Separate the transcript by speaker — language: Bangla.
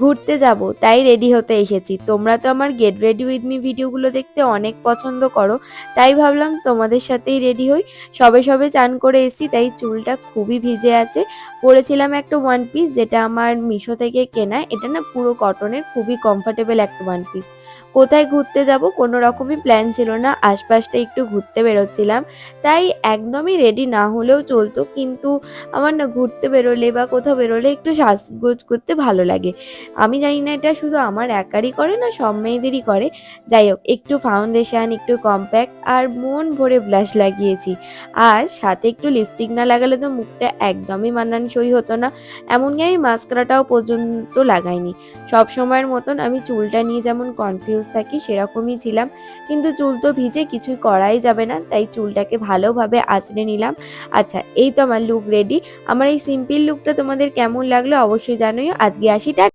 Speaker 1: ঘুরতে যাব তাই রেডি হতে এসেছি। তোমরা তো আমার গেট রেডি উইথ মি ভিডিওগুলো দেখতে অনেক পছন্দ করো, তাই ভাবলাম তোমাদের সাথেই রেডি হই। সবে সবে চান করে এসেছি, তাই চুলটা খুবই ভিজে আছে। পরেছিলাম একটা ওয়ান পিস, যেটা আমার মিশো থেকে কেনা। এটা না পুরো কটনের, খুবই কমফোর্টেবল একটা ওয়ান পিস। কোথায় ঘুরতে যাব কোনো রকমই প্ল্যান ছিল না, আশপাশটা একটু ঘুরতে বেরোচ্ছিলাম, তাই একদমই রেডি না হলেও চলতো। কিন্তু আমার না ঘুরতে বেরোলে বা কোথাও বেরোলে একটু সাজগোজ করতে ভালো লাগে। আমি জানি না এটা শুধু আমার একারই করে না সব মেয়েদেরই করে। যাই হোক, একটু ফাউন্ডেশন, একটু কম্প্যাক্ট আর মন ভরে ব্লাশ লাগিয়েছি। আর সাথে একটু লিপস্টিক না লাগালে তো মুখটা একদমই মানানসই হতো না। এমনকি আমি মাস্কারাটাও পর্যন্ত লাগাইনি। সব সময়ের মতন আমি চুলটা নিয়ে যেমন কনফিউজ থাকি সেরকমই ছিলাম। কিন্তু চুল তো ভিজে, কিছুই করাই যাবে না, তাই চুলটাকে ভালোভাবে আঁচড়ে নিলাম। আচ্ছা, এই তো আমার লুক রেডি। আমার এই সিম্পল লুকটা তোমাদের কেমন লাগলো অবশ্যই জানিও। আজকে আসি, টাটা।